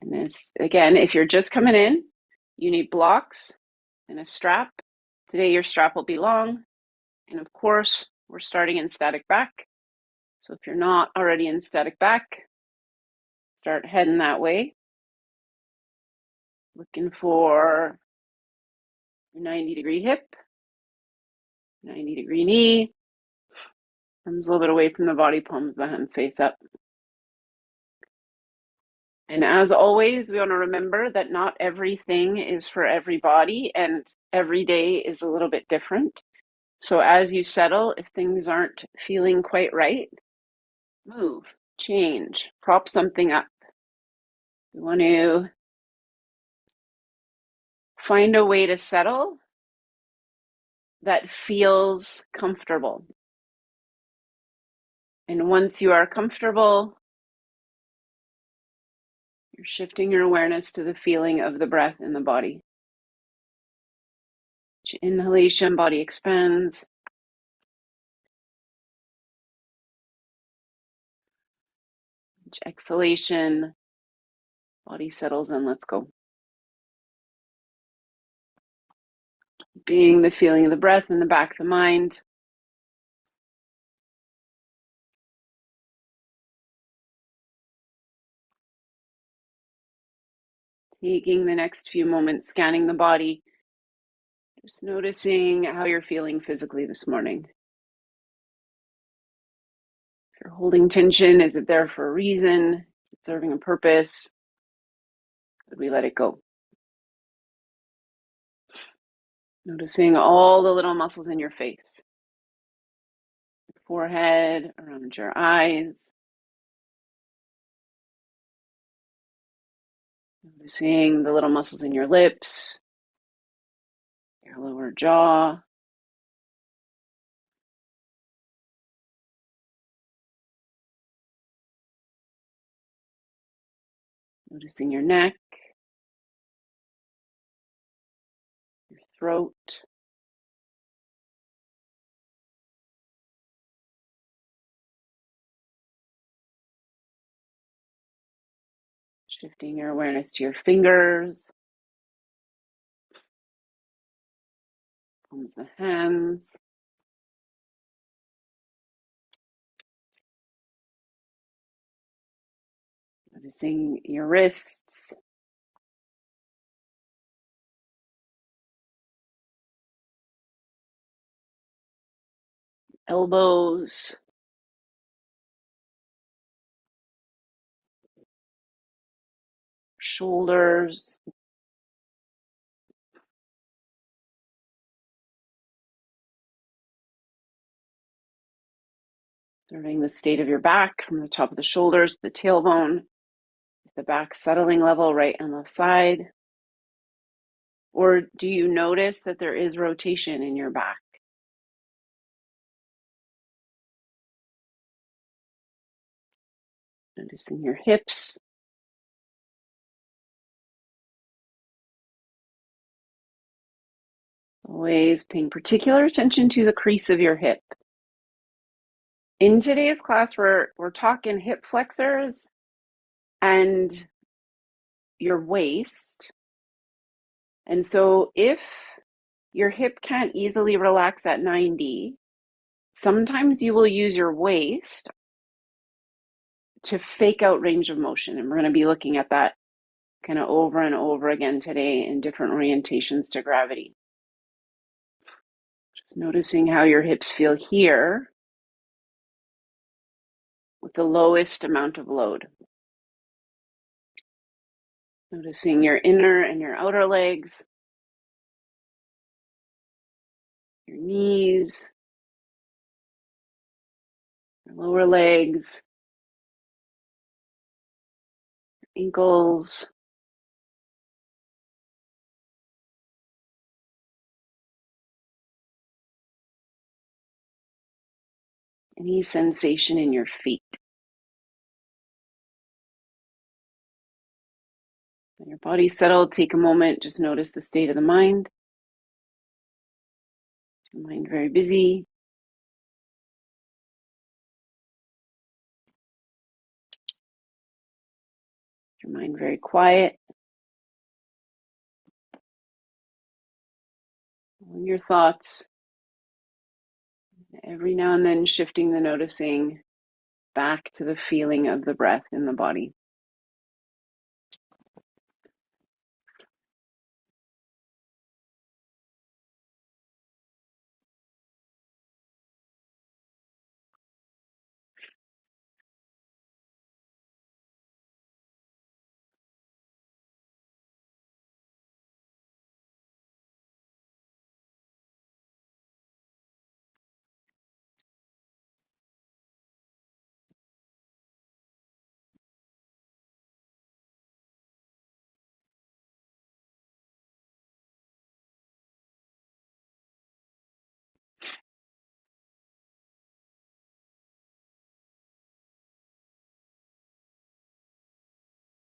And this, again, if you're just coming in, you need blocks and a strap. Today your strap will be long. And of course, we're starting in static back. So if you're not already in static back, start heading that way. Looking for your 90-degree hip, 90-degree knee. Arms a little bit away from the body, palms the hands face up. And as always, we want to remember that not everything is for everybody, and every day is a little bit different. So as you settle, if things aren't feeling quite right, move, change, prop something up. We want to find a way to settle that feels comfortable. And once you are comfortable, you're shifting your awareness to the feeling of the breath in the body. Each inhalation, body expands. Each exhalation, body settles and lets go. Being the feeling of the breath in the back of the mind. Taking the next few moments, scanning the body, just noticing how you're feeling physically this morning. If you're holding tension, is it there for a reason? Is it serving a purpose? Could we let it go? Noticing all the little muscles in your face. Your forehead, around your eyes. Noticing the little muscles in your lips, your lower jaw. Noticing your neck, your throat. Shifting your awareness to your fingers, palms of the hands. Noticing your wrists. Elbows. Shoulders. Observing the state of your back from the top of the shoulders to the tailbone. Is the back settling level right and left side? Or do you notice that there is rotation in your back? Noticing your hips. Always paying particular attention to the crease of your hip. In today's class, we're talking hip flexors and your waist. And so if your hip can't easily relax at 90, sometimes you will use your waist to fake out range of motion. And we're going to be looking at that kind of over and over again today in different orientations to gravity. Just noticing how your hips feel here with the lowest amount of load. Noticing your inner and your outer legs, your knees, your lower legs, your ankles, any sensation in your feet. When your body's settled, take a moment, just notice the state of the mind. Your mind very busy. Your mind very quiet. Your thoughts, every now and then shifting the noticing back to the feeling of the breath in the body.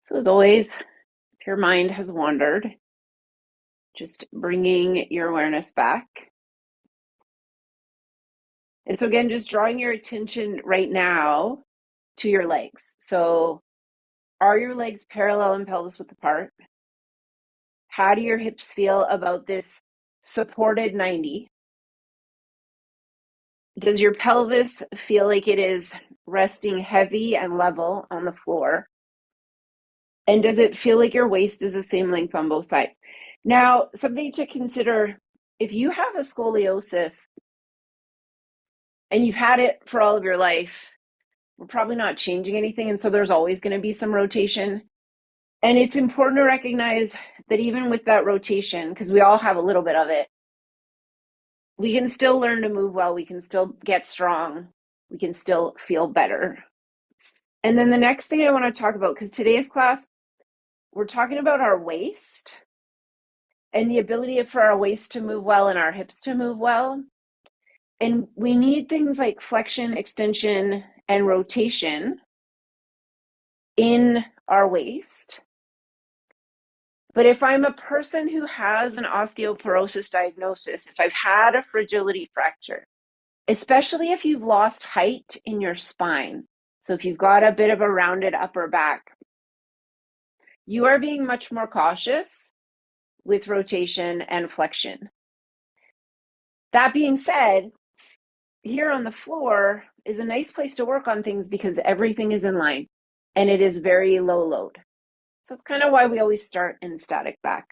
So as always, if your mind has wandered, just bringing your awareness back. And so again, just drawing your attention right now to your legs. So are your legs parallel and pelvis width apart? How do your hips feel about this supported 90? Does your pelvis feel like it is resting heavy and level on the floor? And does it feel like your waist is the same length on both sides? Now, something to consider, if you have a scoliosis and you've had it for all of your life, we're probably not changing anything. And so there's always going to be some rotation. And it's important to recognize that even with that rotation, because we all have a little bit of it, we can still learn to move well. We can still get strong. We can still feel better. And then the next thing I want to talk about, because today's class, we're talking about our waist and the ability for our waist to move well and our hips to move well. And we need things like flexion, extension, and rotation in our waist. But if I'm a person who has an osteoporosis diagnosis, if I've had a fragility fracture, especially if you've lost height in your spine, so if you've got a bit of a rounded upper back, you are being much more cautious with rotation and flexion. That being said, here on the floor is a nice place to work on things because everything is in line and it is very low load. So it's kind of why we always start in static back.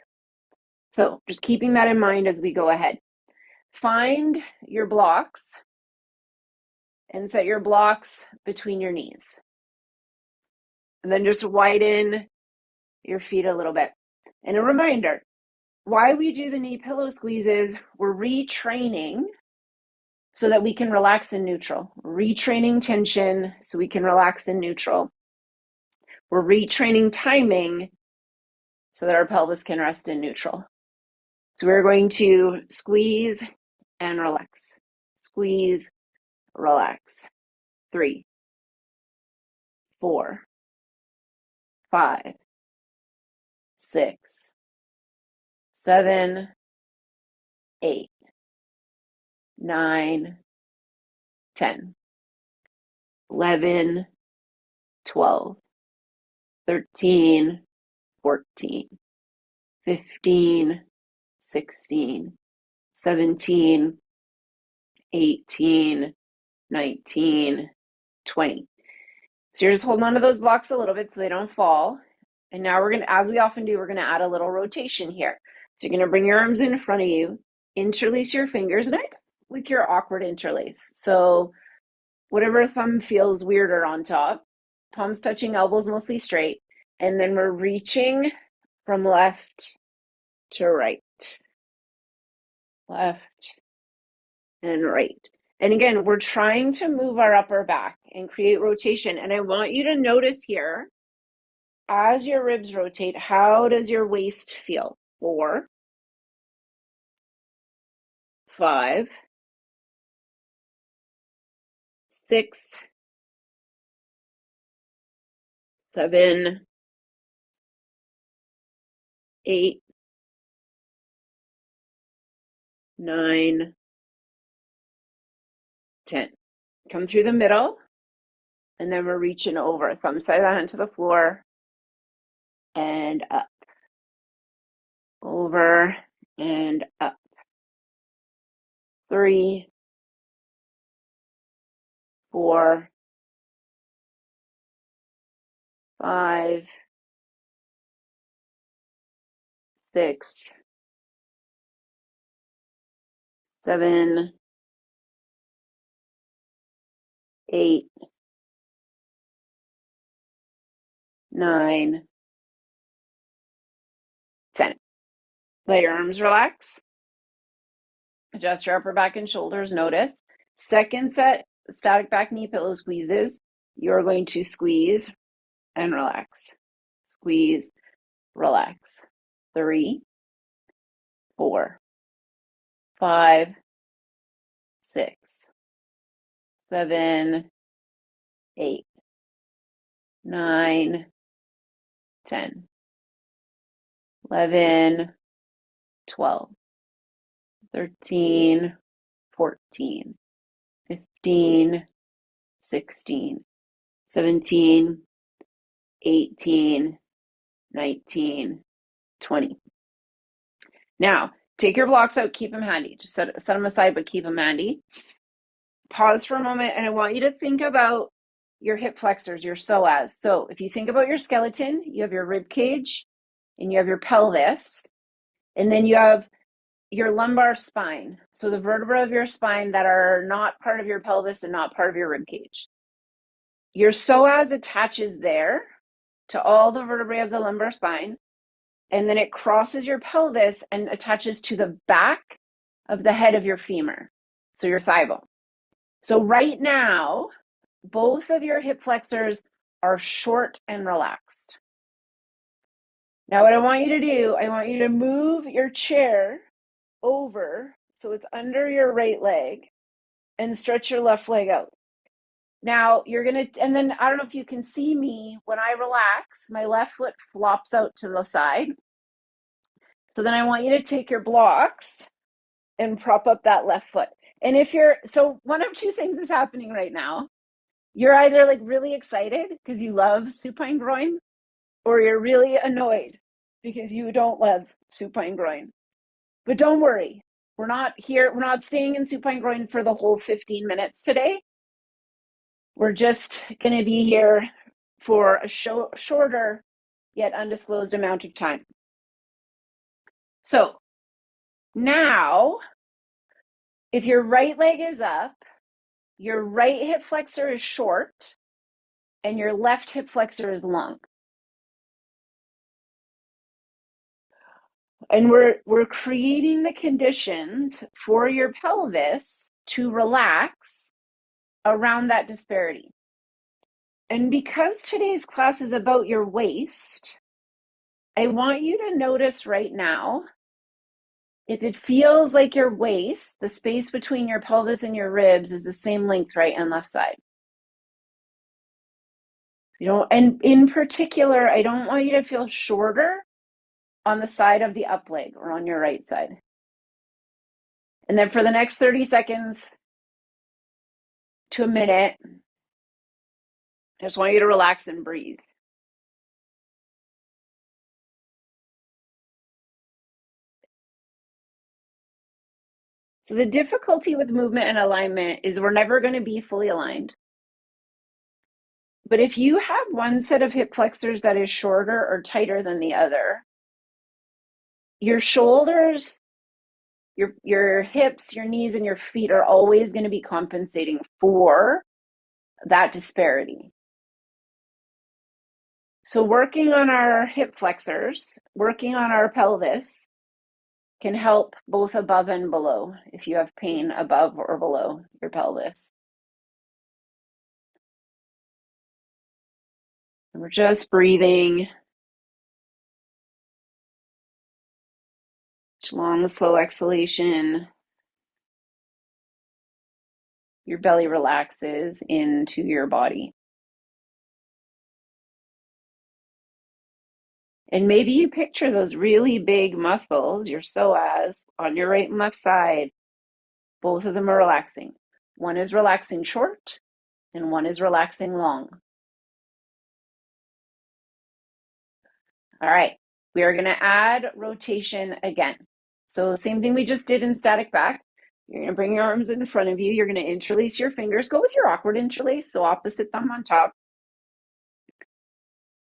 So just keeping that in mind as we go ahead. Find your blocks and set your blocks between your knees. And then just widen your feet a little bit. And a reminder, why we do the knee pillow squeezes, we're retraining so that we can relax in neutral. Retraining tension so we can relax in neutral. We're retraining timing so that our pelvis can rest in neutral. So we're going to squeeze and relax. Squeeze, relax. 3, 4, 5, 6, 7, 8, 9, 10, 11, 12, 13, 14, 15, 16, 17, 18, 19, 20. So you're just holding on to those blocks a little bit so they don't fall. And now we're going to, as we often do, we're going to add a little rotation here. So you're going to bring your arms in front of you, interlace your fingers, and with your awkward interlace. So whatever thumb feels weirder on top, palms touching, elbows mostly straight. And then we're reaching from left to right. Left and right. And again, we're trying to move our upper back and create rotation. And I want you to notice here, as your ribs rotate, how does your waist feel? 4, 5, 6, 7, 8, 9, 10. Come through the middle, and then we're reaching over. Thumb side of the hand to the floor. and up. Over and up. 3, 4, 5, 6, 7, 8, 9, 10. Let your arms relax. Adjust your upper back and shoulders. Notice. Second set, static back knee pillow squeezes. You're going to squeeze and relax. Squeeze, relax. 3, 4, 5, 6, 7, 8, 9, 10, 11, 12, 13, 14, 15, 16, 17, 18, 19, 20. Now, take your blocks out, keep them handy. Just set them aside, but keep them handy. Pause for a moment, and I want you to think about your hip flexors, your psoas. So if you think about your skeleton, you have your rib cage, and you have your pelvis, and then you have your lumbar spine. So the vertebrae of your spine that are not part of your pelvis and not part of your rib cage. Your psoas attaches there to all the vertebrae of the lumbar spine, and then it crosses your pelvis and attaches to the back of the head of your femur, so your thigh bone. So right now, both of your hip flexors are short and relaxed. Now what I want you to do, I want you to move your chair over so it's under your right leg and stretch your left leg out. Now you're gonna, and then I don't know if you can see me, when I relax, my left foot flops out to the side. So then I want you to take your blocks and prop up that left foot. And if you're, so one of two things is happening right now. You're either like really excited because you love supine groin, or you're really annoyed because you don't love supine groin. But don't worry, we're not staying in supine groin for the whole 15 minutes today. We're just going to be here for a shorter yet undisclosed amount of time. So now, if your right leg is up, your right hip flexor is short, and your left hip flexor is long. And we're creating the conditions for your pelvis to relax around that disparity. And because today's class is about your waist, I want you to notice right now if it feels like your waist, the space between your pelvis and your ribs, is the same length right and left side. And in particular, I don't want you to feel shorter on the side of the up leg or on your right side. And then for the next 30 seconds to a minute, I just want you to relax and breathe. So the difficulty with movement and alignment is we're never going to be fully aligned. But if you have one set of hip flexors that is shorter or tighter than the other, your shoulders, your hips, your knees, and your feet are always going to be compensating for that disparity. So working on our hip flexors, working on our pelvis can help both above and below if you have pain above or below your pelvis. And we're just breathing. Long, slow exhalation. Your belly relaxes into your body. And maybe you picture those really big muscles, your psoas, on your right and left side. Both of them are relaxing. One is relaxing short and one is relaxing long. All right, we are going to add rotation again. So same thing we just did in static back. You're going to bring your arms in front of you. You're going to interlace your fingers. Go with your awkward interlace, so opposite thumb on top.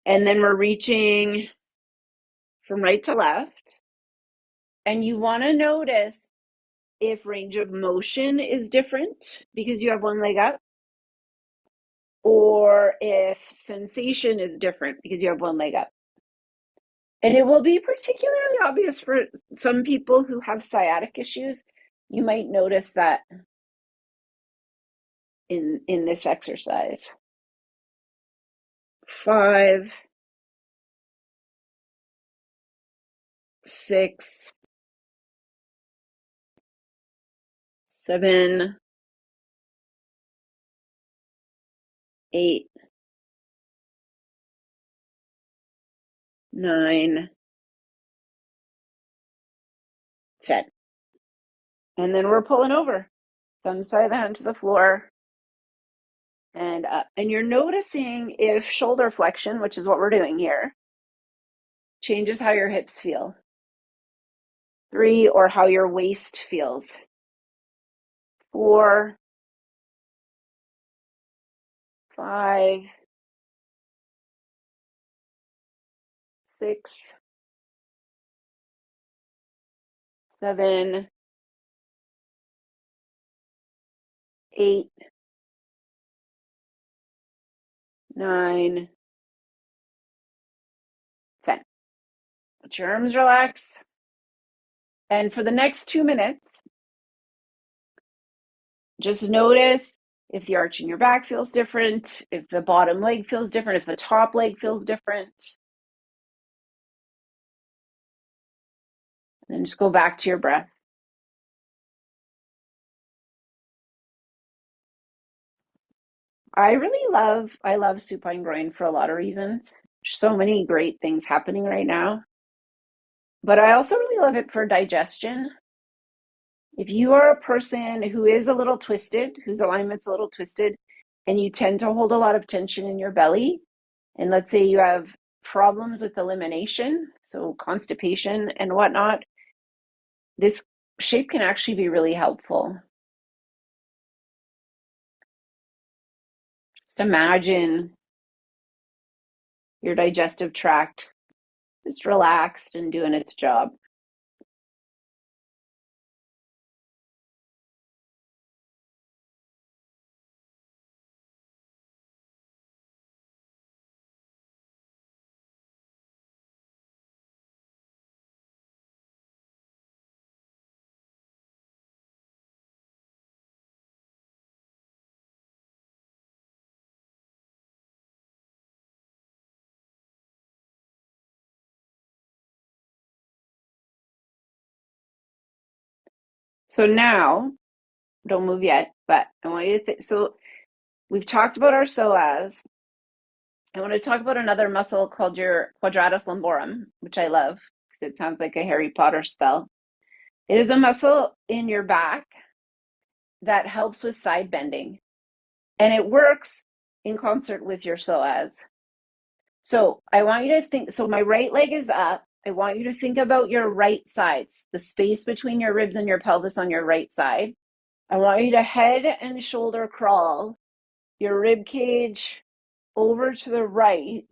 And then we're reaching from right to left. And you want to notice if range of motion is different because you have one leg up, or if sensation is different because you have one leg up. And it will be particularly obvious for some people who have sciatic issues. You might notice that in this exercise. 5, 6, 7, 8, 9, 10. And then we're pulling over. Thumb side of the hand to the floor and up. And you're noticing if shoulder flexion, which is what we're doing here, changes how your hips feel. 3, or how your waist feels. 4, 5, 6, 7, 8, 9, 10. Let your arms relax. And for the next 2 minutes, just notice if the arch in your back feels different, if the bottom leg feels different, if the top leg feels different. And then just go back to your breath. I love supine groin for a lot of reasons. There's so many great things happening right now. But I also really love it for digestion. If you are a person who is a little twisted, whose alignment's a little twisted, and you tend to hold a lot of tension in your belly, and let's say you have problems with elimination, so constipation and whatnot, this shape can actually be really helpful. Just imagine your digestive tract just relaxed and doing its job. So now, don't move yet, but I want you to think. So we've talked about our psoas. I want to talk about another muscle called your quadratus lumborum, which I love because it sounds like a Harry Potter spell. It is a muscle in your back that helps with side bending, and it works in concert with your psoas. So I want you to think, so my right leg is up. I want you to think about your right sides, the space between your ribs and your pelvis on your right side. I want you to head and shoulder crawl your rib cage over to the right,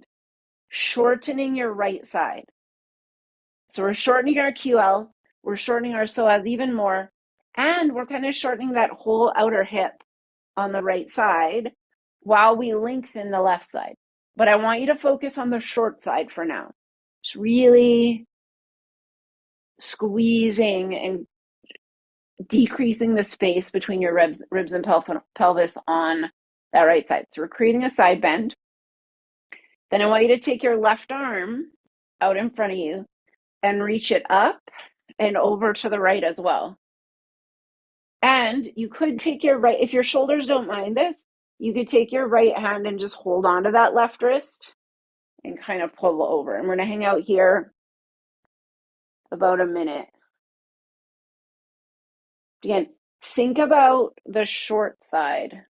shortening your right side. So we're shortening our QL, we're shortening our psoas even more, and we're kind of shortening that whole outer hip on the right side while we lengthen the left side. But I want you to focus on the short side for now. Just really squeezing and decreasing the space between your ribs and pelvis on that right side. So we're creating a side bend. Then I want you to take your left arm out in front of you and reach it up and over to the right as well. And you could take your right, if your shoulders don't mind this, you could take your right hand and just hold on to that left wrist and kind of pull over. And we're going to hang out here about a minute. Again, think about the short side,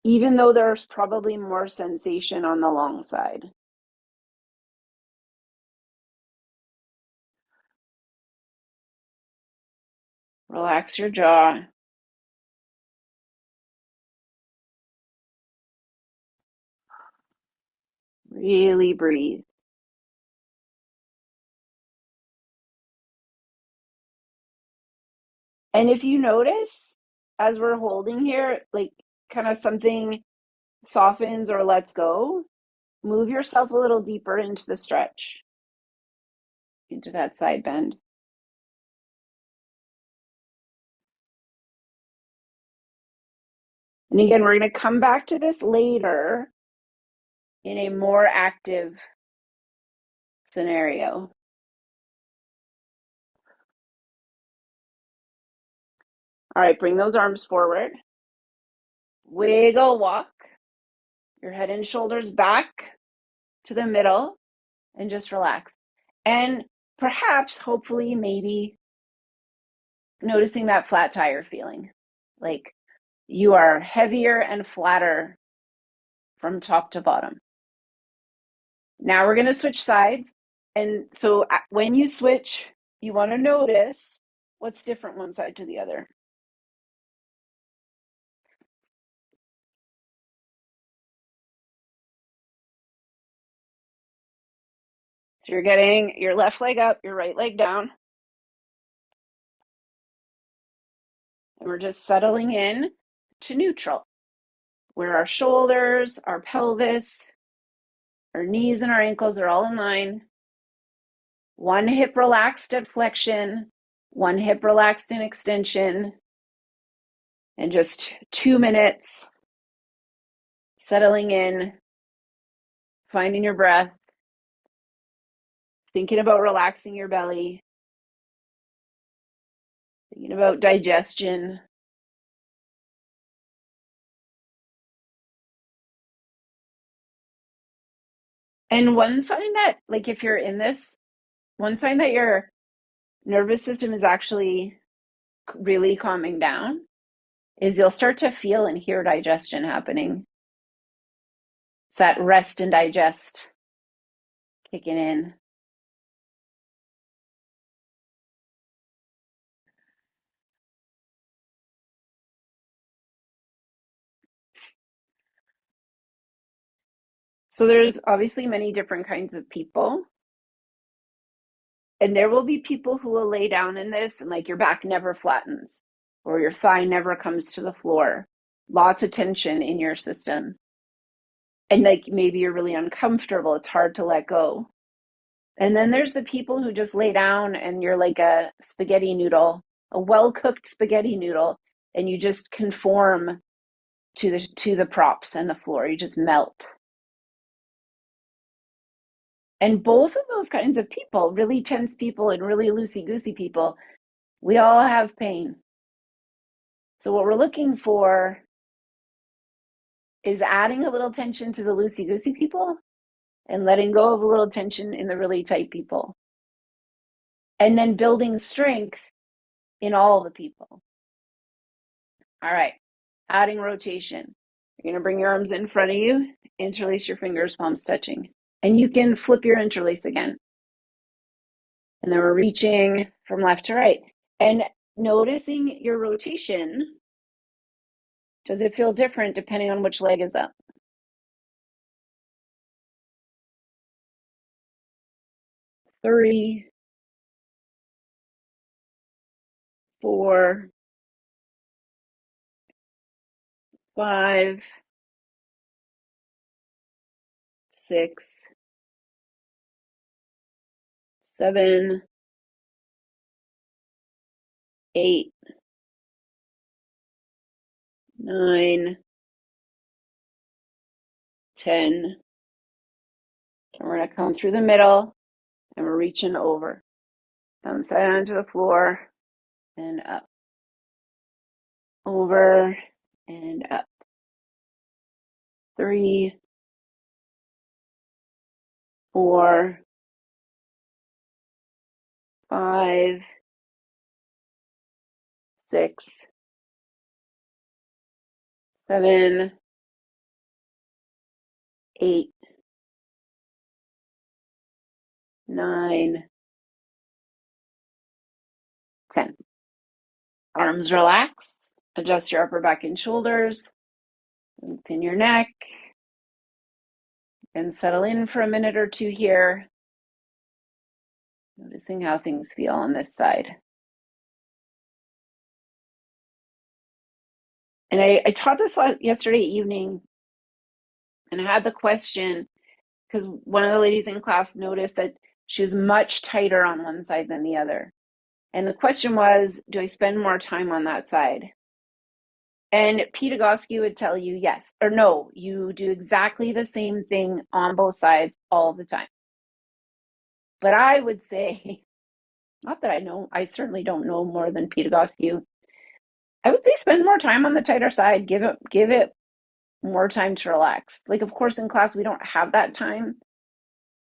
even though there's probably more sensation on the long side. Relax your jaw. Really breathe. And if you notice, as we're holding here, like kind of something softens or lets go, move yourself a little deeper into the stretch, into that side bend. And again, we're going to come back to this later in a more active scenario. All right, bring those arms forward. Wiggle walk. Your head and shoulders back to the middle and just relax. And perhaps, hopefully, maybe noticing that flat tire feeling. Like you are heavier and flatter from top to bottom. Now we're going to switch sides. And so when you switch, you want to notice what's different one side to the other. So you're getting your left leg up, your right leg down. And we're just settling in to neutral, where our shoulders, our pelvis, our knees and our ankles are all in line. One hip relaxed at flexion, one hip relaxed in extension, and just 2 minutes settling in, finding your breath, thinking about relaxing your belly, thinking about digestion. And one sign that, like, if you're in this, one sign that your nervous system is actually really calming down is you'll start to feel and hear digestion happening. It's that rest and digest kicking in. So there's obviously many different kinds of people. And there will be people who will lay down in this and like your back never flattens or your thigh never comes to the floor. Lots of tension in your system. And like maybe you're really uncomfortable. It's hard to let go. And then there's the people who just lay down and you're like a spaghetti noodle, a well-cooked spaghetti noodle, and you just conform to the props and the floor. You just melt. And both of those kinds of people, really tense people and really loosey-goosey people, we all have pain. So what we're looking for is adding a little tension to the loosey-goosey people and letting go of a little tension in the really tight people. And then building strength in all the people. All right, adding rotation. You're going to bring your arms in front of you, interlace your fingers, palms touching. And you can flip your interlace again. And then we're reaching from left to right. And noticing your rotation. Does it feel different depending on which leg is up? 3, 4, 5, 6, 7, 8, 9, 10. And we're going to come through the middle and we're reaching over. Thumbs down to the floor and up. Over and up. 3, 4, 5, 6, 7, 8, 9, 10. Arms relaxed. Adjust your upper back and shoulders. Lengthen your neck. And settle in for a minute or two here. Noticing how things feel on this side. And I taught this yesterday evening, and I had the question because one of the ladies in class noticed that she was much tighter on one side than the other. And the question was, do I spend more time on that side? And Pete Egosky would tell you yes or no. You do exactly the same thing on both sides all the time. But I would say, not that I know, I certainly don't know more than Pete Egosky. I would say spend more time on the tighter side. Give it more time to relax. Like, of course, in class we don't have that time.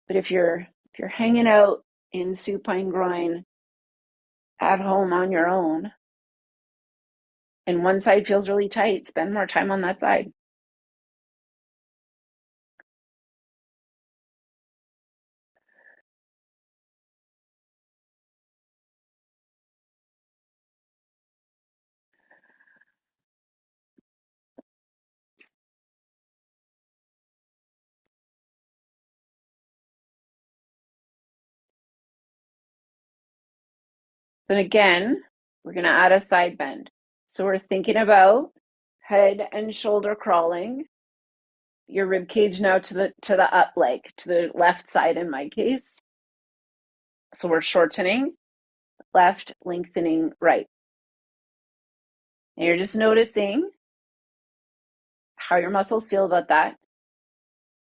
But if you're hanging out in supine groin at home on your own, and one side feels really tight, spend more time on that side. Then again, we're going to add a side bend. So we're thinking about head and shoulder crawling, your rib cage now to the up leg, to the left side in my case. So we're shortening left, lengthening right. And you're just noticing how your muscles feel about that.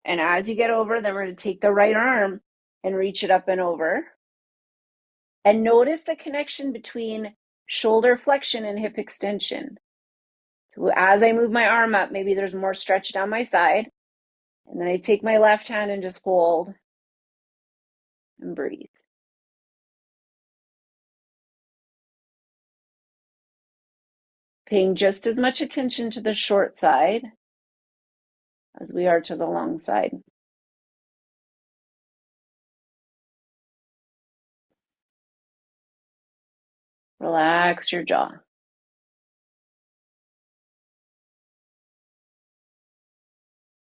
And as you get over, then we're going to take the right arm and reach it up and over. And notice the connection between shoulder flexion and hip extension. So as I move my arm up, maybe there's more stretch down my side. And then I take my left hand and just hold and breathe. Paying just as much attention to the short side as we are to the long side. Relax your jaw.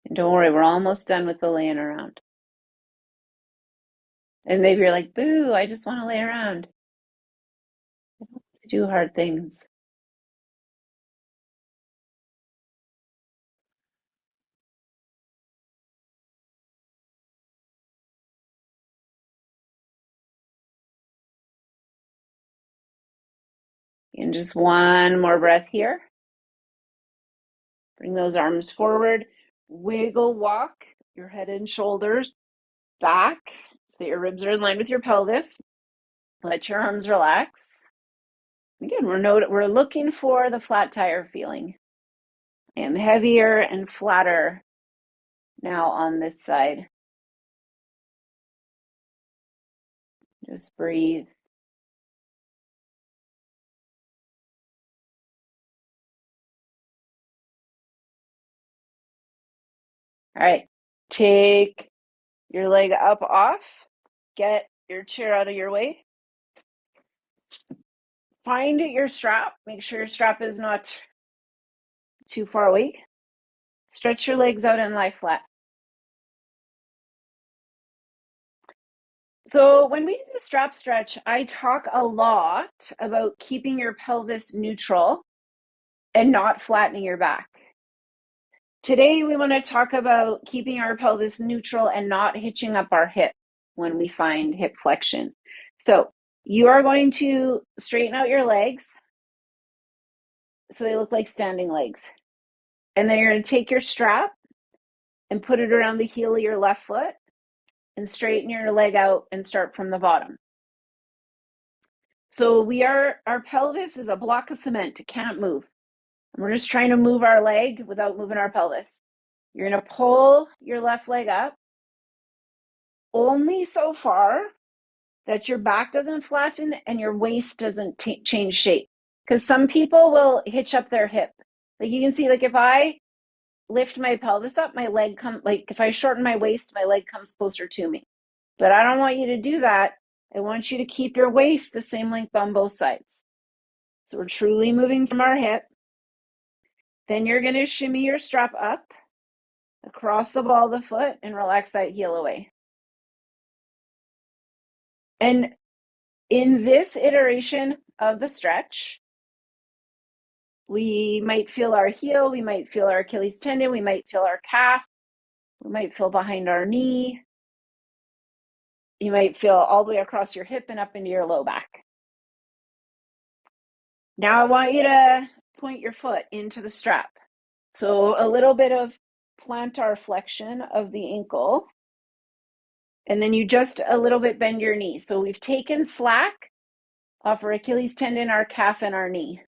And don't worry, we're almost done with the laying around. And maybe you're like, boo, I just want to lay around. I don't want to do hard things. And just one more breath here. Bring those arms forward. Wiggle walk your head and shoulders back so that your ribs are in line with your pelvis. Let your arms relax. Again, we're looking for the flat tire feeling. I am heavier and flatter now on this side. Just breathe. All right, take your leg up off. Get your chair out of your way. Find your strap. Make sure your strap is not too far away. Stretch your legs out and lie flat. So when we do the strap stretch, I talk a lot about keeping your pelvis neutral and not flattening your back. Today, we want to talk about keeping our pelvis neutral and not hitching up our hip when we find hip flexion. So you are going to straighten out your legs so they look like standing legs. And then you're going to take your strap and put it around the heel of your left foot and straighten your leg out and start from the bottom. So our pelvis is a block of cement. It can't move. And we're just trying to move our leg without moving our pelvis. You're going to pull your left leg up only so far that your back doesn't flatten and your waist doesn't change shape. Because some people will hitch up their hip. Like you can see, like if I lift my pelvis up, my leg comes, like if I shorten my waist, my leg comes closer to me. But I don't want you to do that. I want you to keep your waist the same length on both sides. So we're truly moving from our hip. Then you're going to shimmy your strap up across the ball of the foot and relax that heel away. And in this iteration of the stretch, we might feel our heel, we might feel our Achilles tendon, we might feel our calf, we might feel behind our knee. You might feel all the way across your hip and up into your low back. Now I want you to point your foot into the strap. So a little bit of plantar flexion of the ankle. And then you just a little bit bend your knee. So we've taken slack off our Achilles tendon, our calf, and our knee.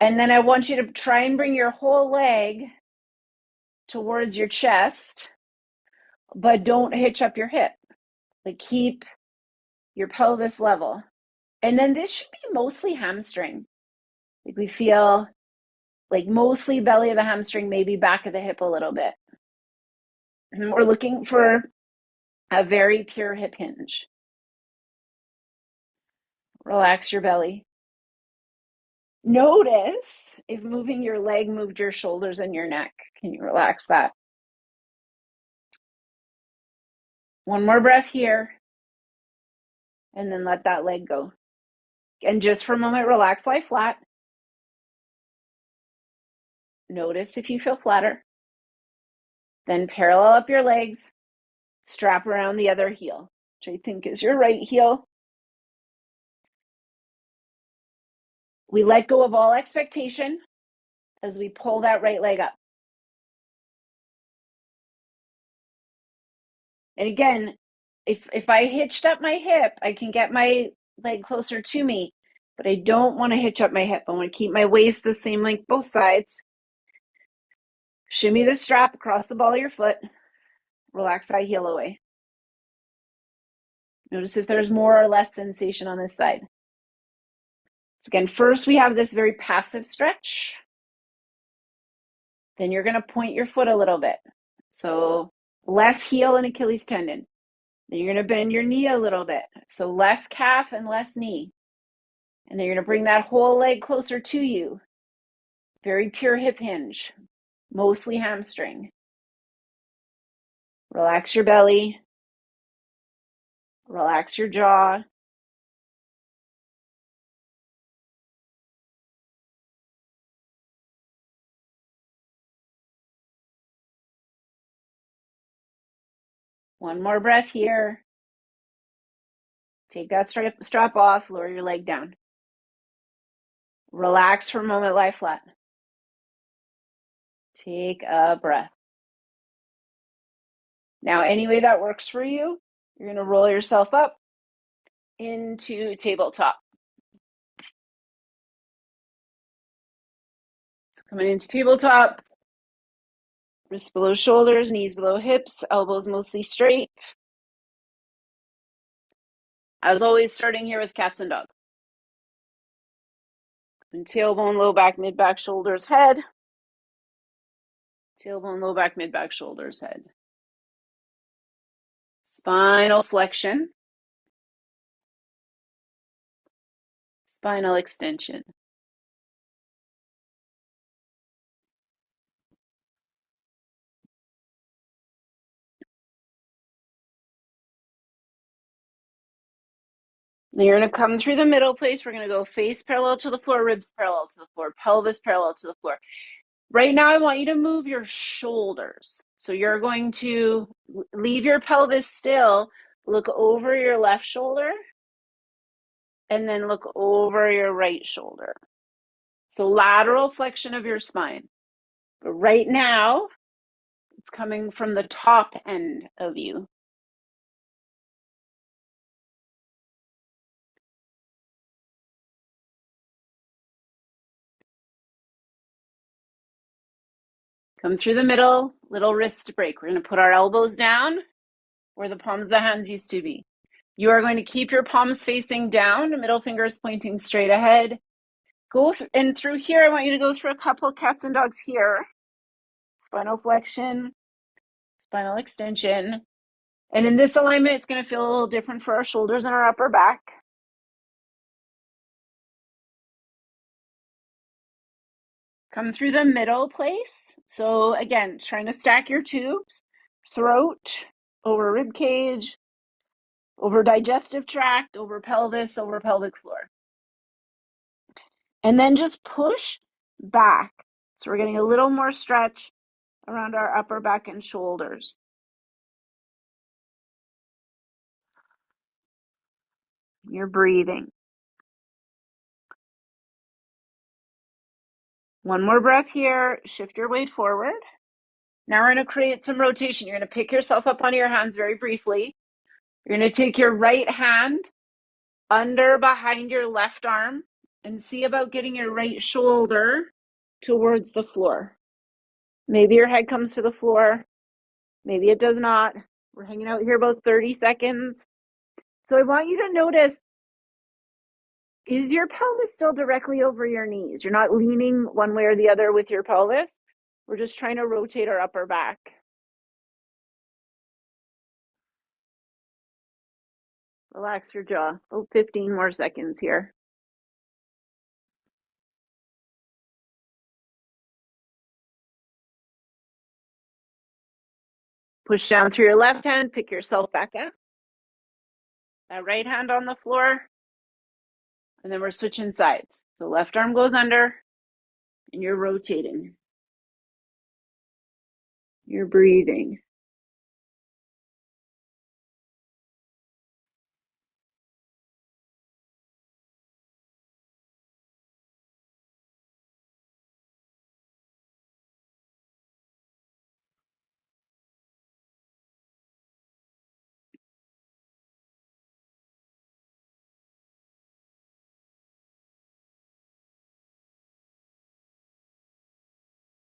And then I want you to try and bring your whole leg towards your chest, but don't hitch up your hip. Like keep your pelvis level. And then this should be mostly hamstring. Like we feel like mostly belly of the hamstring, maybe back of the hip a little bit. And we're looking for a very pure hip hinge. Relax your belly. Notice if moving your leg moved your shoulders and your neck. Can you relax that? One more breath here. And then let that leg go. And just for a moment, relax, lie flat. Notice if you feel flatter. Then parallel up your legs. Strap around the other heel, which I think is your right heel. We let go of all expectation as we pull that right leg up. And again, if I hitched up my hip, I can get my leg closer to me, but I don't want to hitch up my hip. I want to keep my waist the same length both sides. Shimmy the strap across the ball of your foot. Relax that heel away. Notice if there's more or less sensation on this side. So again, first we have this very passive stretch. Then you're going to point your foot a little bit. So less heel and Achilles tendon. Then you're going to bend your knee a little bit. So less calf and less knee. And then you're going to bring that whole leg closer to you. Very pure hip hinge, mostly hamstring. Relax your belly. Relax your jaw. One more breath here. Take that strap off, lower your leg down. Relax for a moment, lie flat. Take a breath. Now, any way that works for you, you're going to roll yourself up into tabletop. So coming into tabletop, wrists below shoulders, knees below hips, elbows mostly straight. As always, starting here with cats and dogs. And tailbone, low back, mid back, shoulders, head. Tailbone, low back, mid back, shoulders, head. Spinal flexion. Spinal extension. Then you're going to come through the middle place. We're going to go face parallel to the floor, ribs parallel to the floor, pelvis parallel to the floor. Right now, I want you to move your shoulders. So you're going to leave your pelvis still, look over your left shoulder, and then look over your right shoulder. So lateral flexion of your spine. But right now, it's coming from the top end of you. Come through the middle, little wrist break. We're going to put our elbows down where the palms of the hands used to be. You are going to keep your palms facing down, middle fingers pointing straight ahead. And through here, I want you to go through a couple cats and dogs here. Spinal flexion, spinal extension. And in this alignment, it's going to feel a little different for our shoulders and our upper back. Come through the middle place. So again, trying to stack your tubes, throat over rib cage, over digestive tract, over pelvis, over pelvic floor. And then just push back. So we're getting a little more stretch around our upper back and shoulders. You're breathing. One more breath here. Shift your weight forward. Now we're going to create some rotation. You're going to pick yourself up onto your hands very briefly. You're going to take your right hand under behind your left arm and see about getting your right shoulder towards the floor. Maybe your head comes to the floor. Maybe it does not. We're hanging out here about 30 seconds. So I want you to notice, is your pelvis still directly over your knees? You're not leaning one way or the other with your pelvis. We're just trying to rotate our upper back. Relax your jaw. Oh, 15 more seconds here. Push down through your left hand, pick yourself back up. That right hand on the floor. And then we're switching sides. So left arm goes under and you're rotating. You're breathing.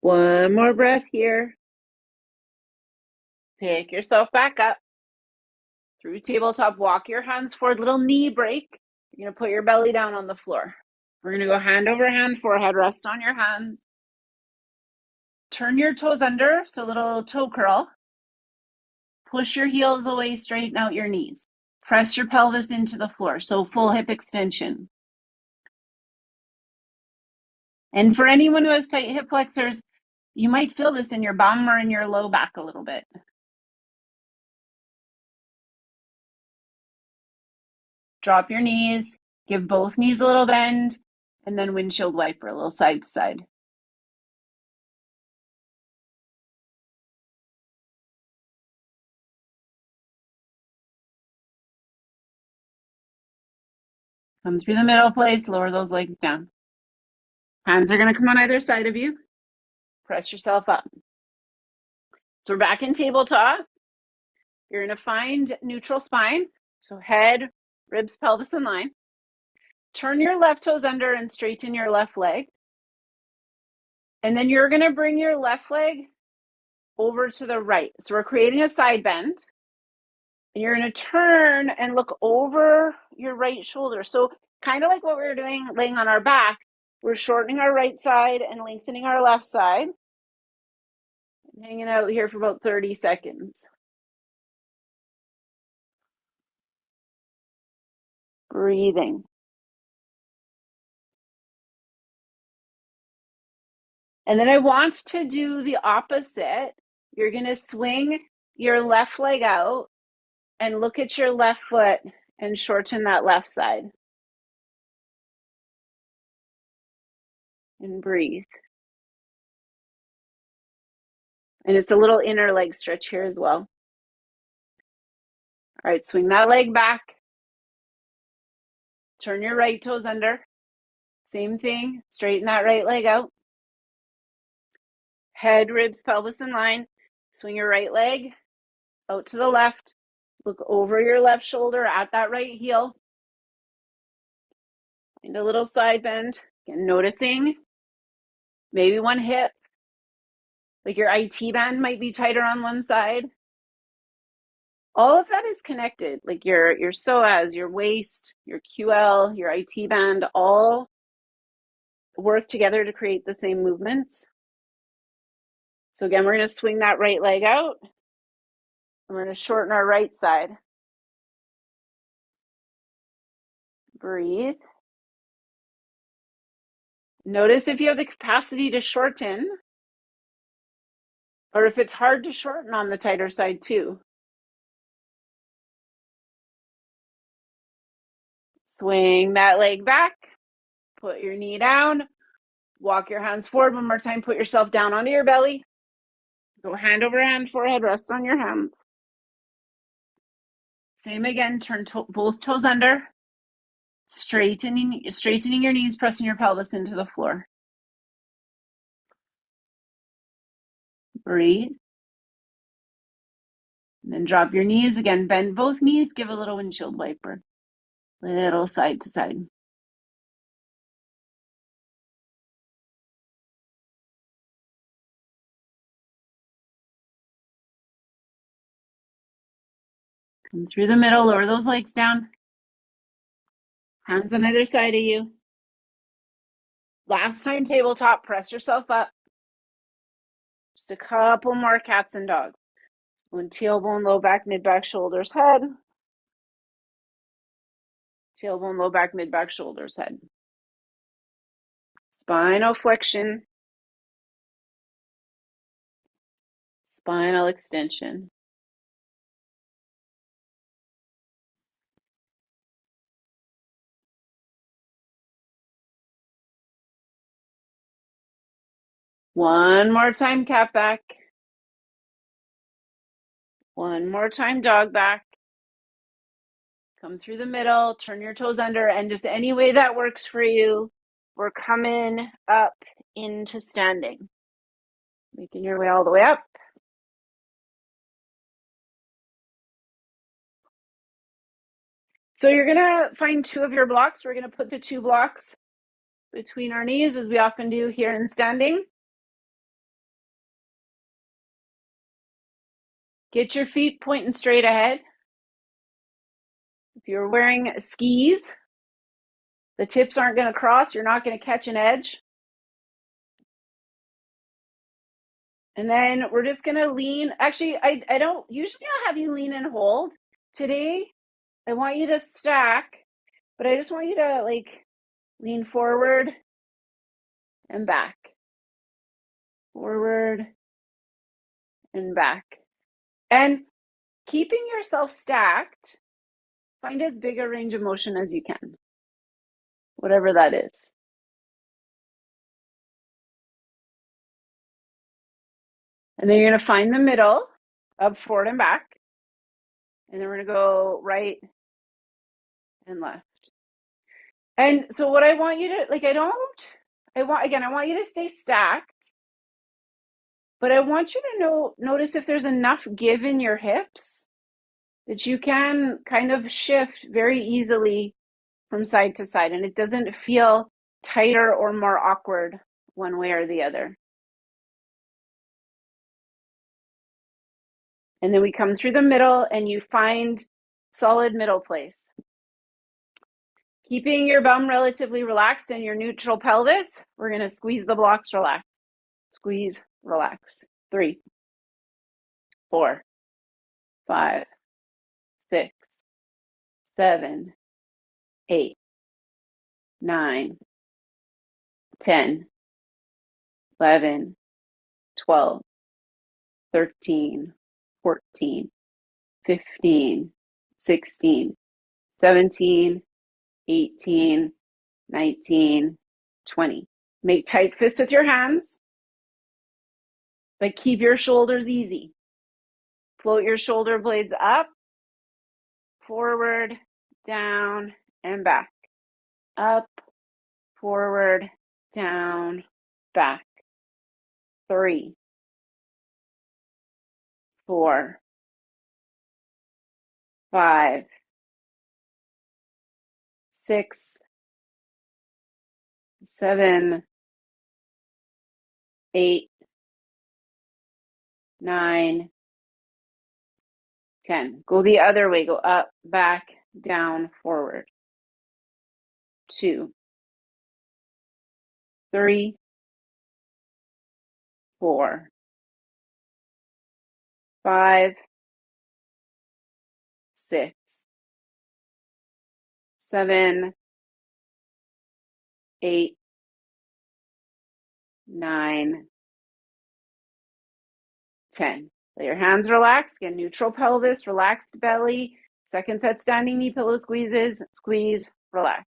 One more breath here. Pick yourself back up. Through tabletop, walk your hands forward, little knee break. You're going to put your belly down on the floor. We're going to go hand over hand, forehead, rest on your hands. Turn your toes under, so little toe curl. Push your heels away, straighten out your knees. Press your pelvis into the floor, so full hip extension. And for anyone who has tight hip flexors, you might feel this in your bum or in your low back a little bit. Drop your knees, give both knees a little bend, and then windshield wiper, a little side to side. Come through the middle place, lower those legs down. Hands are going to come on either side of you. Press yourself up. So we're back in tabletop. You're going to find neutral spine. So head, ribs, pelvis in line. Turn your left toes under and straighten your left leg. And then you're going to bring your left leg over to the right. So we're creating a side bend. And you're going to turn and look over your right shoulder. So kind of like what we were doing laying on our back, we're shortening our right side and lengthening our left side. Hanging out here for about 30 seconds. Breathing. And then I want to do the opposite. You're going to swing your left leg out and look at your left foot and shorten that left side. And breathe. And it's a little inner leg stretch here as well. All right, swing that leg back. Turn your right toes under. Same thing, straighten that right leg out. Head, ribs, pelvis in line. Swing your right leg out to the left. Look over your left shoulder at that right heel. Find a little side bend. Again, noticing maybe one hip. Like your IT band might be tighter on one side. All of that is connected. Like your psoas, your waist, your QL, your IT band, all work together to create the same movements. So again, we're going to swing that right leg out. And we're going to shorten our right side. Breathe. Notice if you have the capacity to shorten, or if it's hard to shorten on the tighter side too. Swing that leg back, put your knee down, walk your hands forward one more time, put yourself down onto your belly. Go hand over hand, forehead, rest on your hands. Same again, turn both toes under, straightening your knees, pressing your pelvis into the floor. Breathe. And then drop your knees again, bend both knees, give a little windshield wiper. Little side to side. Come through the middle, lower those legs down. Hands on either side of you. Last time tabletop, press yourself up. Just a couple more cats and dogs. One tailbone, low back, mid back, shoulders, head. Tailbone, low back, mid back, shoulders, head. Spinal flexion. Spinal extension. One more time, cat back. One more time, dog back. Come through the middle, turn your toes under, and just any way that works for you. We're coming up into standing. Making your way all the way up. So you're going to find two of your blocks. We're going to put the two blocks between our knees, as we often do here in standing. Get your feet pointing straight ahead. If you're wearing skis, the tips aren't going to cross. You're not going to catch an edge. And then we're just going to lean. Actually, I don't usually I'll have you lean and hold. Today, I want you to stack, but I just want you to lean forward and back. Forward and back. And keeping yourself stacked, find as big a range of motion as you can, whatever that is. And then you're going to find the middle of forward and back. And then we're going to go right and left. And so what I want you to, I want you to stay stacked, but I want you to notice if there's enough give in your hips that you can kind of shift very easily from side to side, and it doesn't feel tighter or more awkward one way or the other. And then we come through the middle and you find solid middle place. Keeping your bum relatively relaxed and your neutral pelvis, we're going to squeeze the blocks, relax. Squeeze, relax. 3, 4, 5, 6, 7, 8, 9, 10, 11, 12, 13, 14, 15, 16, 17, 18, 19, 20. Make tight fists with your hands, but keep your shoulders easy. Float your shoulder blades up, forward, down, and back. Up, forward, down, back. 3, 4, 5, 6, 7, 8, 9, 10. Go the other way. Go up, back, down, forward. 2, 3, 4, 5, 6, 7, 8, 9, 10. Let your hands relax. Get neutral pelvis, relaxed belly. Second set, standing knee pillow squeezes. Squeeze, relax.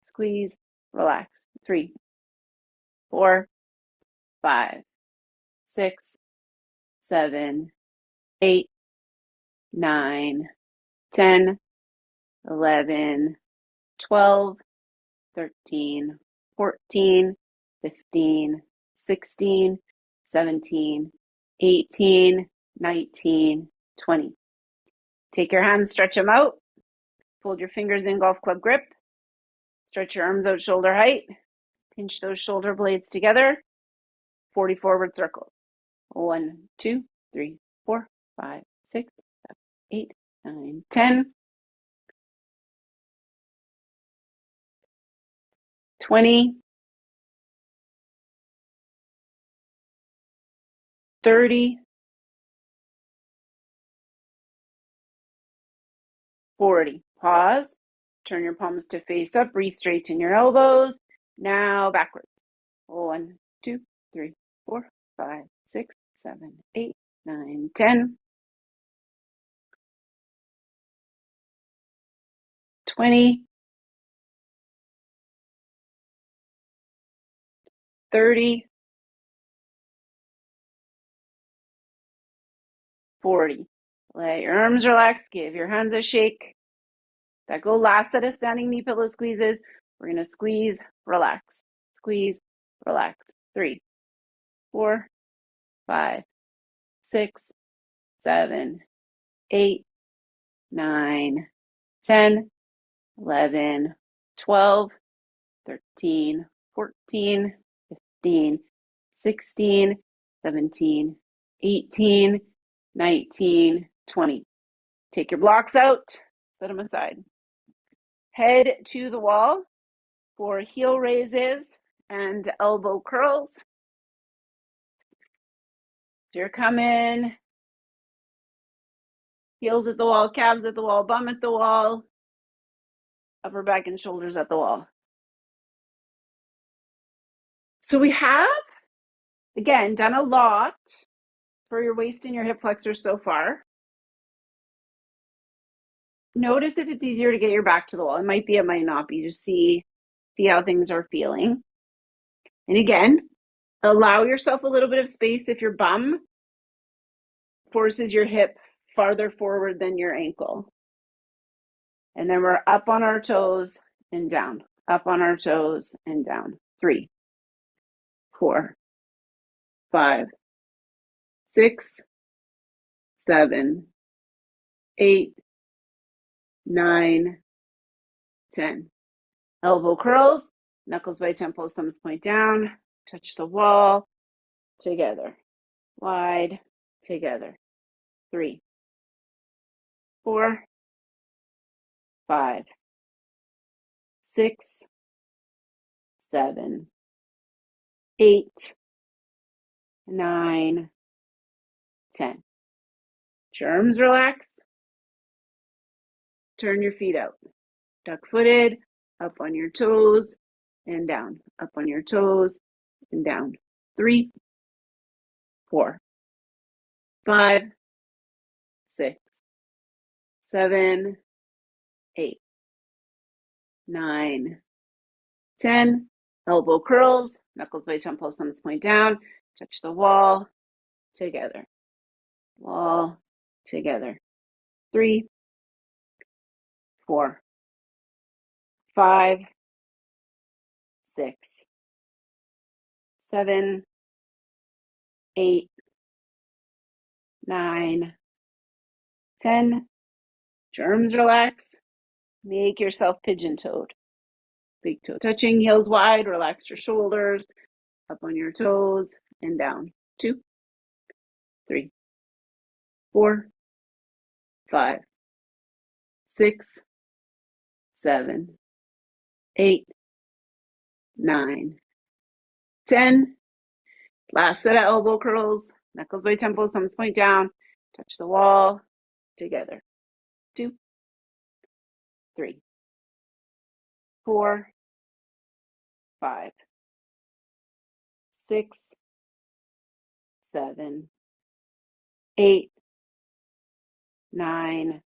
Squeeze, relax. 3, 4, 5, 6, 7, 8, 9, 10, 11, 12, 13, 14, 15, 16, 17, 18, 19, 20. Take your hands, stretch them out. Fold your fingers in golf club grip. Stretch your arms out shoulder height. Pinch those shoulder blades together. 40 forward circles. 1, 2, 3, 4, 5, 6, 7, 8, 9, 10, 20, 30, 40. Pause. Turn your palms to face up. Re-straighten your elbows. Now backwards. 1, 2, 3, 4, 5, 6, 7, 8, 9, 10, 20, 30, 40. Let your arms relax. Give your hands a shake. That go last set of standing knee pillow squeezes. We're going to squeeze, relax, squeeze, relax. 3, 4, 5, 6, 7, 8, 9, 10, 11, 12, 13, 14, 15, 16, 17, 18, 19, 20. Take your blocks out, set them aside. Head to the wall for heel raises and elbow curls. So you're coming, heels at the wall, calves at the wall, bum at the wall, upper back and shoulders at the wall. So we have, again, done a lot for your waist and your hip flexors so far. Notice if it's easier to get your back to the wall. It might be, it might not be. Just see how things are feeling. And again, allow yourself a little bit of space if your bum forces your hip farther forward than your ankle. And then we're up on our toes and down, up on our toes and down. 3, 4, 5, 6, 7, 8, 9, 10. Elbow curls, knuckles by temples, thumbs point down, touch the wall, together, wide, together. 3, 4, 5, 6, 7, 8, 9, 10. Let your arms relax. Turn your feet out. Duck-footed, up on your toes and down. Up on your toes and down. 3, 4, 5, 6, 7, 8, 9, 10. Elbow curls, knuckles by temples, thumbs point down. Touch the wall, together. Wall, together. 3, 4, 5, 6, 7, 8, 9, 10. Arms relax. Make yourself pigeon-toed. Big toe touching, heels wide. Relax your shoulders. Up on your toes and down. 2, 3, 4, 5, 6, 7, 8, 9, 10. Last set of elbow curls. Knuckles by temples, thumbs point down. Touch the wall. Together. 2, 3, 4, 5, 6, 7, 8, 9,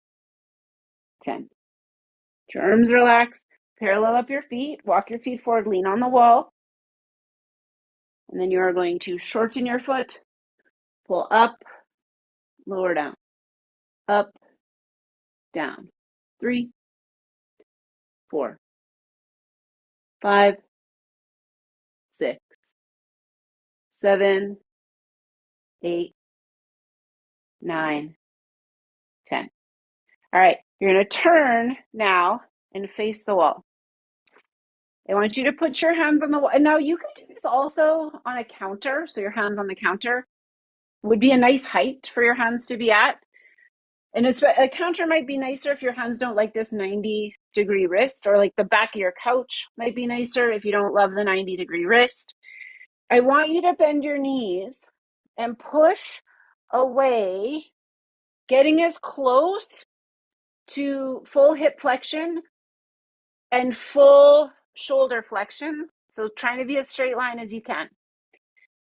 10. Your arms relax, parallel up your feet, walk your feet forward, lean on the wall. And then you are going to shorten your foot, pull up, lower down, up, down. 3, 4, 5, 6, 7, 8, 9, 10. All right, you're going to turn now and face the wall. I want you to put your hands on the wall. And now you can do this also on a counter. So your hands on the counter would be a nice height for your hands to be at. And a counter might be nicer if your hands don't like this 90-degree wrist, or like the back of your couch might be nicer if you don't love the 90-degree wrist. I want you to bend your knees and push away, getting as close to full hip flexion and full shoulder flexion. So trying to be as straight line as you can.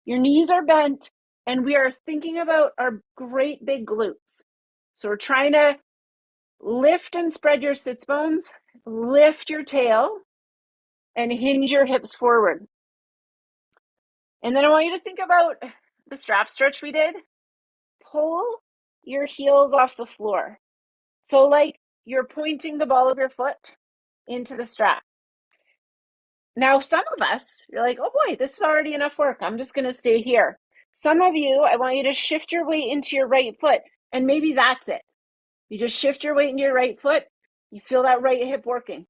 Your knees are bent, and we are thinking about our great big glutes. So we're trying to lift and spread your sits bones, lift your tail, and hinge your hips forward. And then I want you to think about the strap stretch we did. Pull your heels off the floor. So like you're pointing the ball of your foot into the strap. Now, some of us, you're like, oh boy, this is already enough work. I'm just going to stay here. Some of you, I want you to shift your weight into your right foot, and maybe that's it. You just shift your weight into your right foot. You feel that right hip working.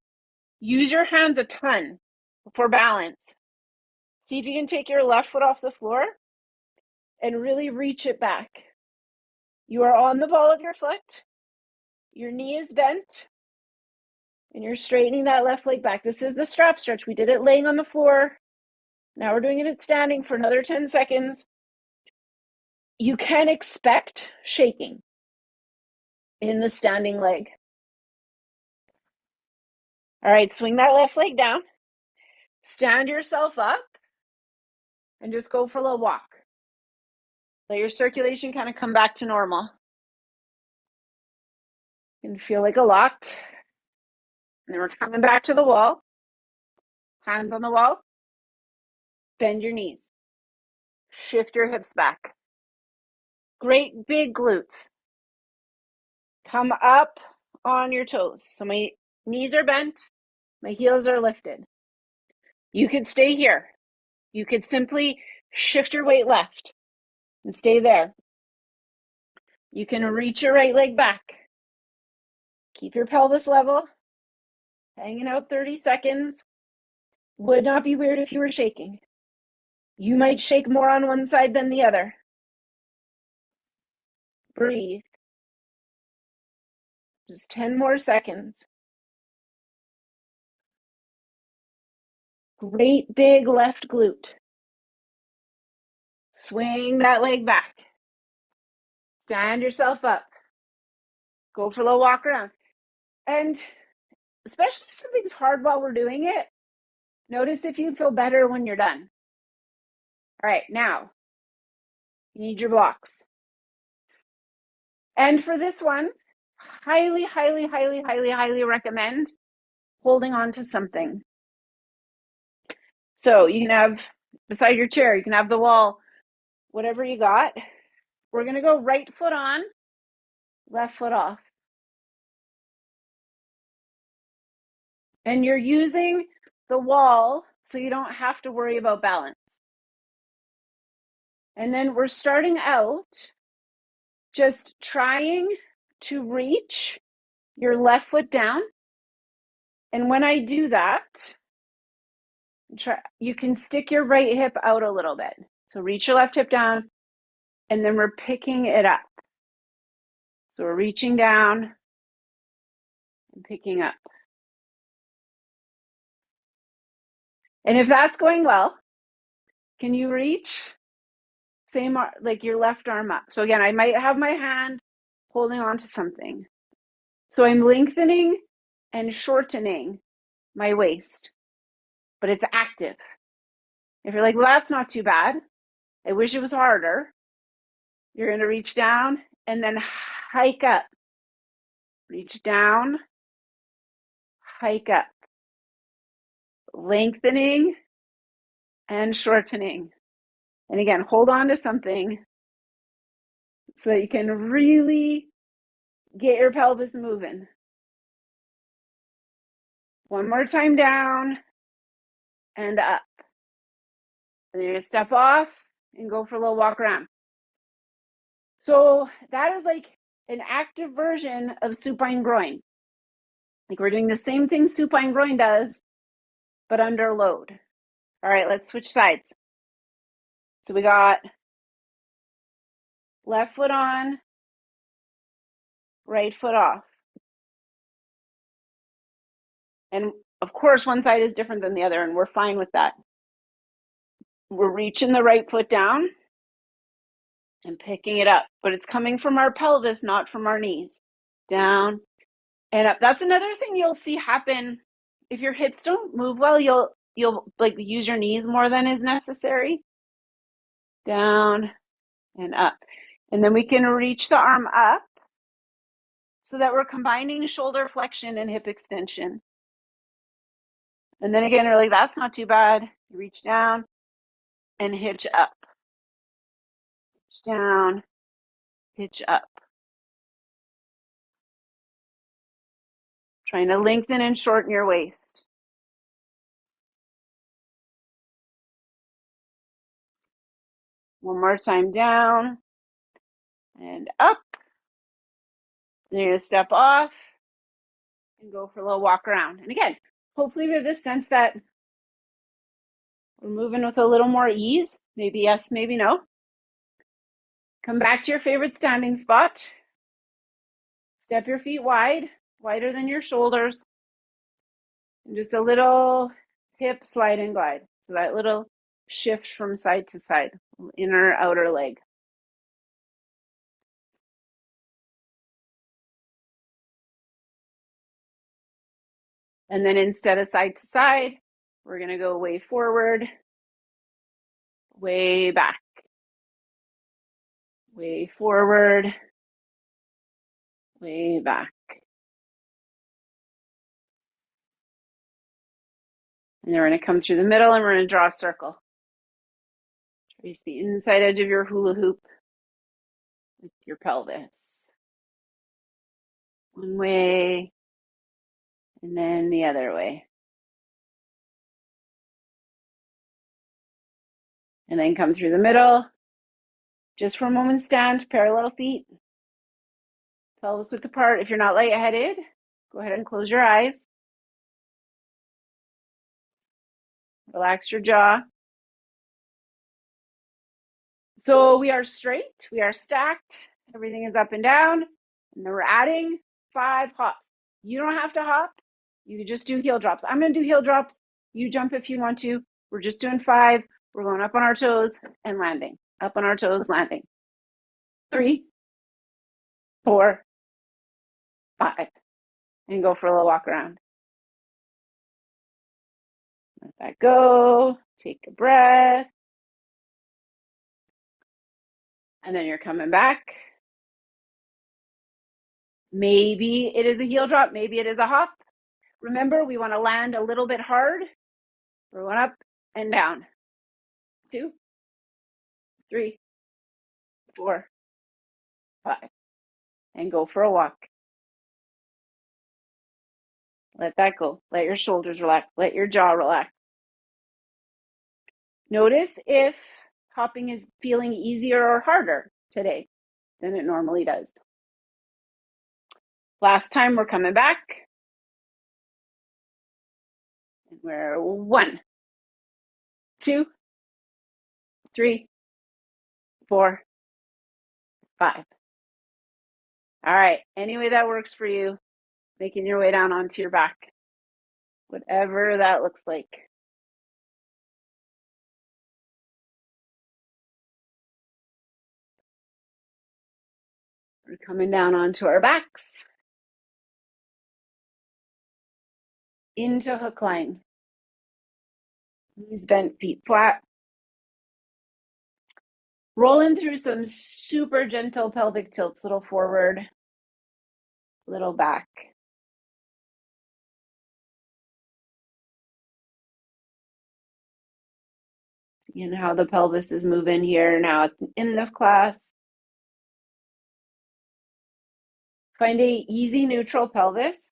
Use your hands a ton for balance. See if you can take your left foot off the floor and really reach it back. You are on the ball of your foot. Your knee is bent, and you're straightening that left leg back. This is the strap stretch. We did it laying on the floor. Now we're doing it standing for another 10 seconds. You can expect shaking in the standing leg. All right, swing that left leg down. Stand yourself up and just go for a little walk. Let your circulation kind of come back to normal. You can feel like a locked. And then we're coming back to the wall. Hands on the wall. Bend your knees. Shift your hips back. Great big glutes. Come up on your toes. So my knees are bent. My heels are lifted. You could stay here. You could simply shift your weight left and stay there. You can reach your right leg back. Keep your pelvis level. Hanging out 30 seconds. Would not be weird if you were shaking. You might shake more on one side than the other. Breathe. Just 10 more seconds. Great big left glute. Swing that leg back. Stand yourself up. Go for a little walk around. And especially if something's hard while we're doing it, notice if you feel better when you're done. All right, now you need your blocks. And for this one, highly recommend holding on to something. So you can have beside your chair, you can have the wall, whatever you got. We're going to go right foot on, left foot off. And you're using the wall so you don't have to worry about balance. And then we're starting out just trying to reach your left foot down. And when I do that, you can stick your right hip out a little bit. So reach your left hip down, and then we're picking it up. So we're reaching down and picking up. And if that's going well, can you reach same like your left arm up? So again, I might have my hand holding on to something. So I'm lengthening and shortening my waist, but it's active. If you're like, well, that's not too bad, I wish it was harder, you're going to reach down and then hike up. Reach down, hike up, lengthening and shortening. And again, hold on to something so that you can really get your pelvis moving. One more time down and up. And then you're going to step off and go for a little walk around. So that is like an active version of supine groin. Like we're doing the same thing supine groin does, but under load. All right, let's switch sides. So we got left foot on, right foot off. And of course, one side is different than the other, and we're fine with that. We're reaching the right foot down and picking it up, but it's coming from our pelvis, not from our knees. Down and up. That's another thing you'll see happen. If your hips don't move well, you'll like use your knees more than is necessary. Down and up. And then we can reach the arm up so that we're combining shoulder flexion and hip extension. And then again, we're like, that's not too bad. You reach down and hitch up. Hitch down, hitch up. Trying to lengthen and shorten your waist. One more time, down and up. Then you're going to step off and go for a little walk around. And again, hopefully we have this sense that we're moving with a little more ease. Maybe yes, maybe no. Come back to your favorite standing spot. Step your feet wide, wider than your shoulders. And just a little hip slide and glide. So that little shift from side to side, inner, outer leg. And then instead of side to side, we're going to go way forward, way back, way forward, way back. And then we're going to come through the middle and we're going to draw a circle. Trace the inside edge of your hula hoop with your pelvis. One way and then the other way. And then come through the middle. Just for a moment, stand, parallel feet. Pelvis width apart. If you're not lightheaded, go ahead and close your eyes. Relax your jaw. So we are straight, we are stacked, everything is up and down, and then we're adding 5 hops. You don't have to hop, you can just do heel drops. I'm going to do heel drops, you jump if you want to. We're just doing 5. We're going up on our toes and landing, up on our toes, landing. 3, 4, 5, and go for a little walk around. Let that go, take a breath. And then you're coming back. Maybe it is a heel drop, maybe it is a hop. Remember, we want to land a little bit hard. We're going up and down. 2, 3, 4, 5. And go for a walk. Let that go. Let your shoulders relax. Let your jaw relax. Notice if hopping is feeling easier or harder today than it normally does. Last time, we're coming back. And we're 1, 2, 3, 4, 5. All right, any way that works for you, making your way down onto your back, whatever that looks like. We're coming down onto our backs, into hook line. Knees bent, feet flat. Rolling through some super gentle pelvic tilts, little forward, little back. And how the pelvis is moving here now at the end of class. Find a easy neutral pelvis.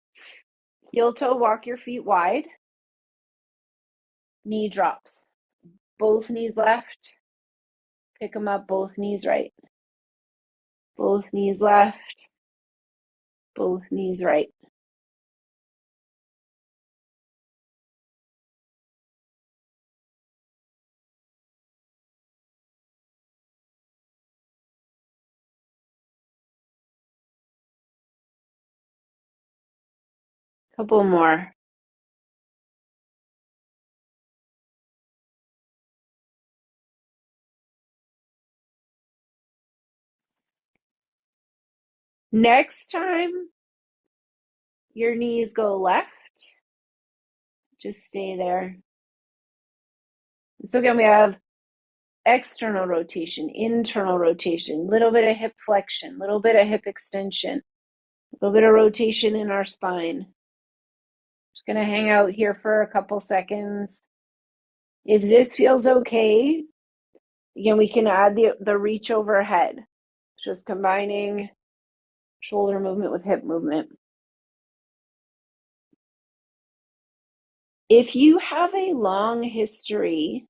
Heel toe, walk your feet wide. Knee drops. Both knees left. Pick them up, both knees right. Both knees left. Both knees right. Couple more. Next time your knees go left, just stay there. And so again, we have external rotation, internal rotation, little bit of hip flexion, little bit of hip extension, little bit of rotation in our spine. Just going to hang out here for a couple seconds. If this feels okay, again, we can add the reach overhead. Just combining shoulder movement with hip movement. If you have a long history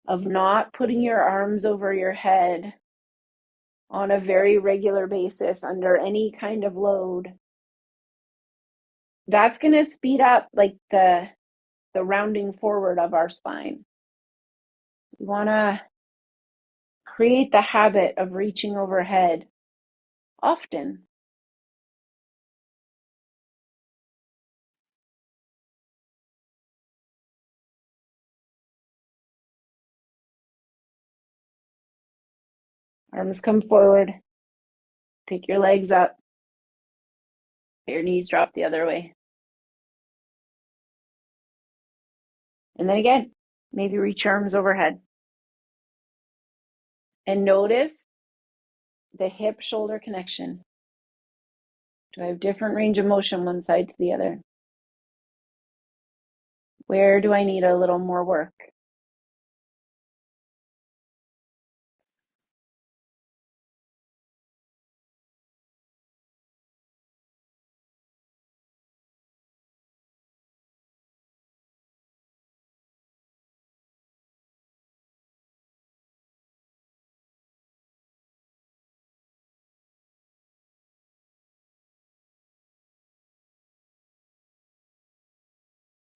of not putting your arms over your head on a very regular basis under any kind of load, that's going to speed up like the rounding forward of our spine. We want to create the habit of reaching overhead often. Arms come forward. Pick your legs up. Your knees drop the other way. And then again, maybe reach your arms overhead. And notice the hip-shoulder connection. Do I have different range of motion one side to the other? Where do I need a little more work?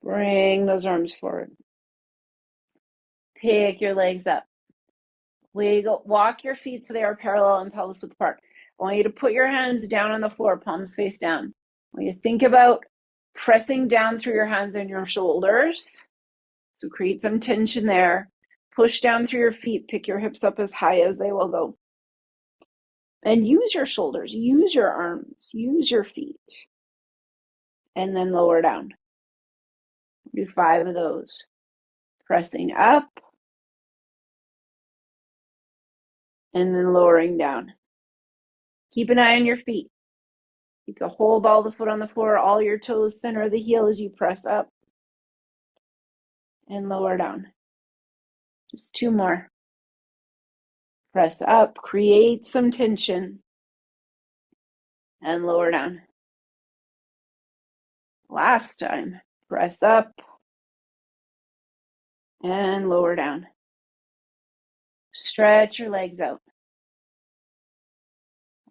Bring those arms forward. Pick your legs up. Wiggle, walk your feet so they are parallel and pelvis width apart. I want you to put your hands down on the floor, palms face down. I want you to think about pressing down through your hands and your shoulders. So create some tension there. Push down through your feet. Pick your hips up as high as they will go. And use your shoulders, use your arms, use your feet. And then lower down. Do 5 of those. Pressing up. And then lowering down. Keep an eye on your feet. Keep the whole ball of the foot on the floor, all your toes center of the heel as you press up and lower down. Just 2 more. Press up, create some tension, and lower down. Last time, press up and lower down. Stretch your legs out.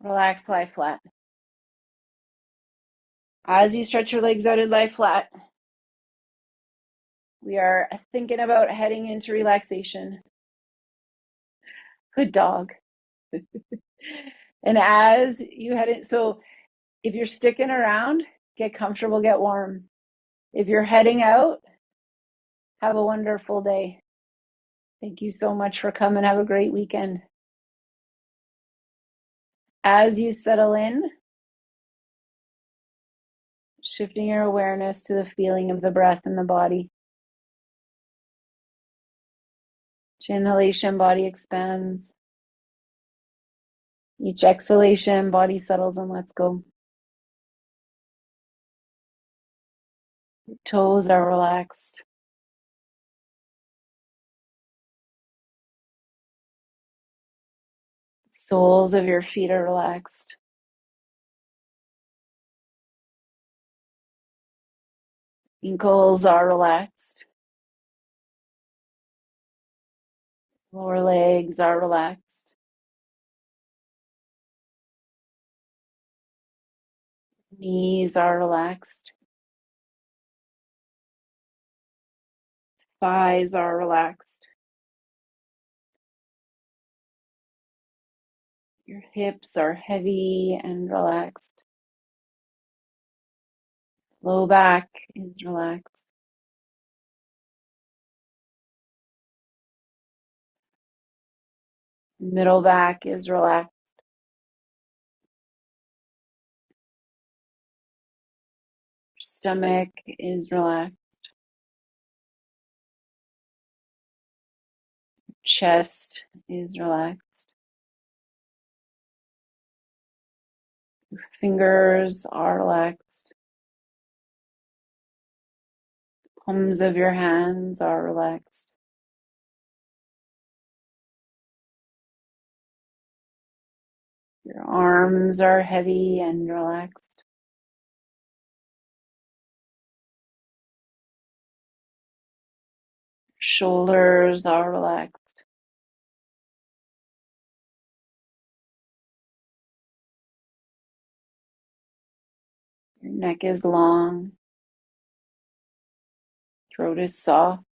Relax, lie flat. As you stretch your legs out and lie flat, we are thinking about heading into relaxation. Good dog. And as you head in, so if you're sticking around, get comfortable, get warm. If you're heading out, have a wonderful day. Thank you so much for coming. Have a great weekend. As you settle in, shifting your awareness to the feeling of the breath in the body. Each inhalation, body expands. Each exhalation, body settles and lets go. Your toes are relaxed. Soles of your feet are relaxed. Ankles are relaxed. Lower legs are relaxed. Knees are relaxed. Thighs are relaxed. Your hips are heavy and relaxed. Low back is relaxed. Middle back is relaxed. Your stomach is relaxed. Chest is relaxed. Your fingers are relaxed. Palms of your hands are relaxed. Your arms are heavy and relaxed. Shoulders are relaxed. Your neck is long. Throat is soft.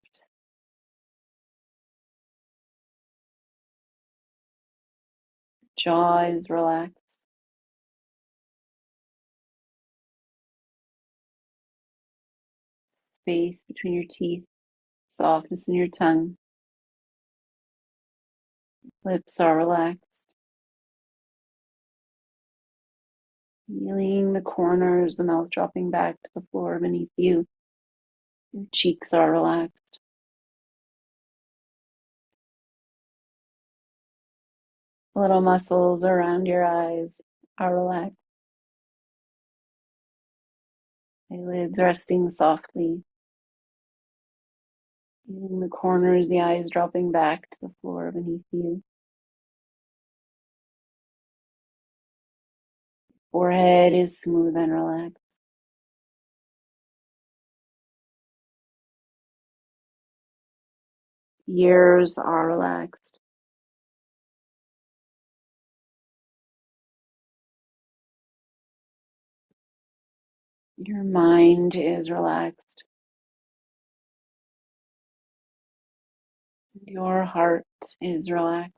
Jaw is relaxed. Space between your teeth. Softness in your tongue. Lips are relaxed. Feeling the corners, the mouth dropping back to the floor beneath you. Your cheeks are relaxed. The little muscles around your eyes are relaxed. Eyelids resting softly. Feeling the corners, the eyes dropping back to the floor beneath you. Forehead is smooth and relaxed. Ears are relaxed. Your mind is relaxed. Your heart is relaxed.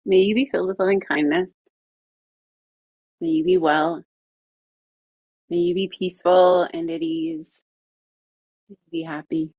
May you be filled with loving kindness. May you be well. May you be peaceful and at ease. Be happy.